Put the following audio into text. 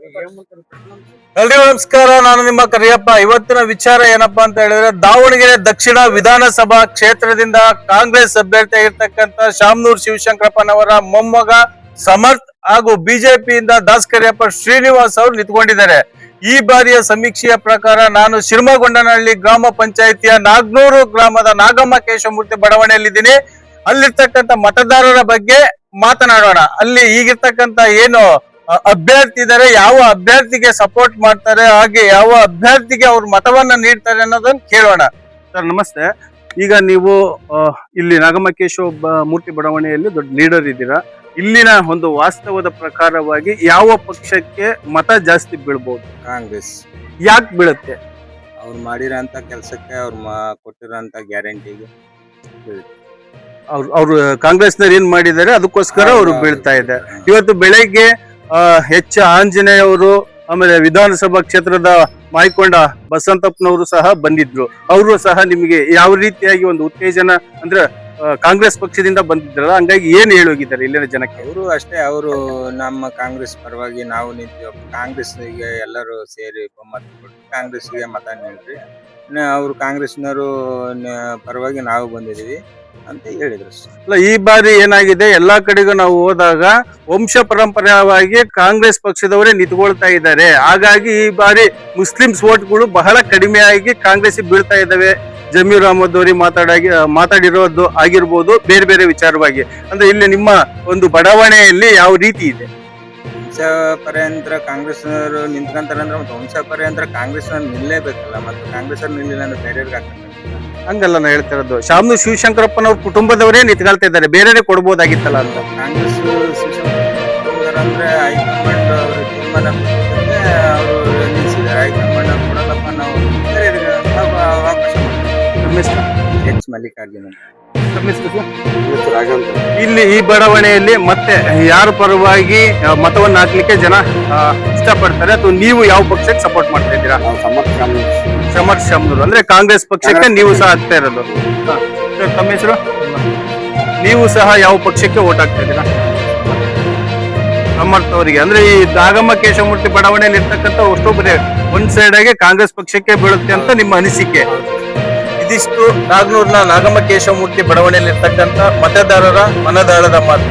ಎಲ್ರಿಗೂ ನಮಸ್ಕಾರ. ನಾನು ನಿಮ್ಮ ಕರಿಯಪ್ಪ. ಇವತ್ತಿನ ವಿಚಾರ ಏನಪ್ಪಾ ಅಂತ ಹೇಳಿದ್ರೆ, ದಾವಣಗೆರೆ ದಕ್ಷಿಣ ವಿಧಾನಸಭಾ ಕ್ಷೇತ್ರದಿಂದ ಕಾಂಗ್ರೆಸ್ ಅಭ್ಯರ್ಥಿ ಆಗಿರ್ತಕ್ಕಂಥ ಶಾಮನೂರು ಶಿವಶಂಕರಪ್ಪನವರ ಮೊಮ್ಮಗ ಸಮರ್ಥ್ ಹಾಗೂ ಬಿಜೆಪಿಯಿಂದ ದಾಸಕರಿಯಪ್ಪ ಶ್ರೀನಿವಾಸ್ ಅವರು ನಿಂತ್ಕೊಂಡಿದ್ದಾರೆ. ಈ ಬಾರಿಯ ಸಮೀಕ್ಷೆಯ ಪ್ರಕಾರ ನಾನು ಶಿರಮಗೊಂಡನಹಳ್ಳಿ ಗ್ರಾಮ ಪಂಚಾಯಿತಿಯ ನಾಗ್ನೂರು ಗ್ರಾಮದ ನಾಗಮ್ಮ ಕೇಶವಮೂರ್ತಿ ಬಡಾವಣೆಯಲ್ಲಿದ್ದೀನಿ. ಅಲ್ಲಿರ್ತಕ್ಕಂಥ ಮತದಾರರ ಬಗ್ಗೆ ಮಾತನಾಡೋಣ. ಅಲ್ಲಿ ಈಗಿರ್ತಕ್ಕಂಥ ಏನು ಅಭ್ಯರ್ಥಿ ಇದ್ದಾರೆ, ಯಾವ ಅಭ್ಯರ್ಥಿಗೆ ಸಪೋರ್ಟ್ ಮಾಡ್ತಾರೆ, ಹಾಗೆ ಯಾವ ಅಭ್ಯರ್ಥಿಗೆ ಅವ್ರ ಮತವನ್ನ ನೀಡ್ತಾರೆ ಅನ್ನೋದನ್ನ ಕೇಳೋಣ. ಸರ್ ನಮಸ್ತೆ. ಈಗ ನೀವು ಇಲ್ಲಿ ನಾಗಮ್ಮ ಕೇಶವ ಮೂರ್ತಿ ಬಡಾವಣೆಯಲ್ಲಿ ದೊಡ್ಡ ಲೀಡರ್ ಇದ್ದೀರಾ. ಇಲ್ಲಿನ ಒಂದು ವಾಸ್ತವದ ಪ್ರಕಾರವಾಗಿ ಯಾವ ಪಕ್ಷಕ್ಕೆ ಮತ ಜಾಸ್ತಿ ಬೀಳ್ಬಹುದು? ಕಾಂಗ್ರೆಸ್. ಯಾಕೆ ಬೀಳುತ್ತೆ? ಅವ್ರು ಮಾಡಿರೋಂಥ ಕೆಲಸಕ್ಕೆ, ಅವ್ರು ಕೊಟ್ಟಿರೋಂಥ ಗ್ಯಾರಂಟಿಗೆ ಅವ್ರು ಕಾಂಗ್ರೆಸ್ನವ್ರು ಏನ್ ಮಾಡಿದ್ದಾರೆ ಅದಕ್ಕೋಸ್ಕರ ಅವರು ಬೀಳ್ತಾ ಇದೆ. ಇವತ್ತು ಬೆಳಗ್ಗೆ ಆಂಜನೇಯ ಅವರು, ಆಮೇಲೆ ವಿಧಾನಸಭಾ ಕ್ಷೇತ್ರದ ಮಾಯ್ಕೊಂಡ ಬಸಂತಪ್ಪನವರು ಸಹ ಬಂದಿದ್ರು. ಅವರು ಸಹ ನಿಮಗೆ ಯಾವ ರೀತಿಯಾಗಿ ಒಂದು ಉತ್ತೇಜನ ಅಂದ್ರೆ ಕಾಂಗ್ರೆಸ್ ಪಕ್ಷದಿಂದ ಬಂದಿದ್ರಲ್ಲ, ಹಂಗಾಗಿ ಏನ್ ಹೇಳೋಗಿದ್ದಾರೆ ಇಲ್ಲಿನ ಜನಕ್ಕೆ? ಅವರು ಅಷ್ಟೇ, ಅವರು ನಮ್ಮ ಕಾಂಗ್ರೆಸ್ ಪರವಾಗಿ ನಾವು ನಿಂತೀವಿ, ಕಾಂಗ್ರೆಸ್ಗೆ ಎಲ್ಲರೂ ಸೇರಿ ಮತ ಕೊಟ್ಟು ಕಾಂಗ್ರೆಸ್ಗೆ ಮತ ನೀಡ್ರಿ, ಅವರು ಕಾಂಗ್ರೆಸ್ನವರು ಪರವಾಗಿ ನಾವು ಬಂದಿದೀವಿ ಅಂತ ಹೇಳಿದ್ರು. ಅಲ್ಲ, ಈ ಬಾರಿ ಏನಾಗಿದೆ, ಎಲ್ಲಾ ಕಡೆಗೂ ನಾವು ಹೋದಾಗ ವಂಶ ಪರಂಪರೆಯಾಗಿ ಕಾಂಗ್ರೆಸ್ ಪಕ್ಷದವರೇ ನಿಂತ್ಕೊಳ್ತಾ ಇದ್ದಾರೆ. ಹಾಗಾಗಿ ಈ ಬಾರಿ ಮುಸ್ಲಿಮ್ಸ್ ವೋಟ್ಗಳು ಬಹಳ ಕಡಿಮೆಯಾಗಿ ಕಾಂಗ್ರೆಸ್ ಬೀಳ್ತಾ ಇದ್ದಾವೆ. ಜಮೀರ್ ಅಹಮದ್ ಅವರಿ ಮಾತಾಡಿರೋದು ಆಗಿರ್ಬೋದು, ಬೇರೆ ಬೇರೆ ವಿಚಾರವಾಗಿ. ಅಂದ್ರೆ ಇಲ್ಲಿ ನಿಮ್ಮ ಒಂದು ಬಡಾವಣೆಯಲ್ಲಿ ಯಾವ ರೀತಿ ಇದೆ? ವಂಶ ಪರ್ಯಂತರ ಕಾಂಗ್ರೆಸ್ನವರು ನಿಂತ್ಕೊಂತಾರೆ ಅಂದ್ರೆ ಮತ್ತೆ ವಂಶ ಪರ್ಯಂತರ ಕಾಂಗ್ರೆಸ್ನವ್ರು ನಿಲ್ಲೇಬೇಕಲ್ಲ, ಮತ್ತೆ ಕಾಂಗ್ರೆಸ್ ನಿಲ್ಲಿಲ್ಲ ಅಂದ್ರೆ ಬೇರೆಯವ್ರಿಗೆ ಆಗ್ತದೆ. ಹಂಗಲ್ಲ ನಾ ಹೇಳ್ತಾ ಇರೋದು, ಶಾಮನೂರು ಶಿವಶಂಕರಪ್ಪನವ್ರ ಕುಟುಂಬದವರೇ ನಿಂತ್ಕೊಳ್ತಾ ಇದ್ದಾರೆ, ಬೇರೆ ಕೊಡ್ಬೋದಾಗಿತ್ತಲ್ಲ ಅಂತ. ಕಾಂಗ್ರೆಸ್ ಅಂದ್ರೆ ಹೈಕಮಾಂಡ್ ಅವರು ತೀರ್ಮಾನ ಅವರು ನಿಲ್ಲಿಸಿದ್ದಾರೆ. ಹೈಕಮಾಂಡ್ ಕೊಡಲ್ಲಪ್ಪ, ನಾವು ಅವಕಾಶ ಎಚ್ ಮಲ್ಲಿಕಾರ್ಜುನ. ಇಲ್ಲಿ ಈ ಬಡಾವಣೆಯಲ್ಲಿ ಮತ್ತೆ ಯಾರ ಪರವಾಗಿ ಮತವನ್ನ ಹಾಕ್ಲಿಕ್ಕೆ ಜನ ಇಷ್ಟಪಡ್ತಾರೆ, ಅಥವಾ ನೀವು ಯಾವ ಪಕ್ಷಕ್ಕೆ ಸಪೋರ್ಟ್ ಮಾಡ್ತಾ ಇದ್ದೀರಾ? ಸಮರ್ಥ್ ಶಾಮನೂರು ಅಂದ್ರೆ ಕಾಂಗ್ರೆಸ್ ಪಕ್ಷಕ್ಕೆ ನೀವು ಸಹ ಆಗ್ತಾ ಇರೋದು. ತಮ್ಮ ಹೆಸರು? ನೀವು ಸಹ ಯಾವ ಪಕ್ಷಕ್ಕೆ ವೋಟ್ ಹಾಕ್ತಾ ಇದ್ದೀರಾ? ಸಮರ್ಥ್ ಅವರಿಗೆ. ಅಂದ್ರೆ ಈ ನಾಗಮ್ಮ ಕೇಶವಮೂರ್ತಿ ಬಡಾವಣೆಯಲ್ಲಿ ಇರ್ತಕ್ಕಂಥ ಅಷ್ಟೊಬ್ಬರೇ ಒಂದ್ ಸೈಡ್ ಆಗಿ ಕಾಂಗ್ರೆಸ್ ಪಕ್ಷಕ್ಕೆ ಬೀಳುತ್ತೆ ಅಂತ ನಿಮ್ಮ ಅನಿಸಿಕೆ? ಇದಿಷ್ಟು ನಾಗ್ನೂರ್ನ ನಾಗಮ್ಮ ಕೇಶವಮೂರ್ತಿ ಬಡಾವಣೆಯಲ್ಲಿ ಇರ್ತಕ್ಕಂಥ ಮತದಾರರ ಮನದಾಳದ ಮಾತು.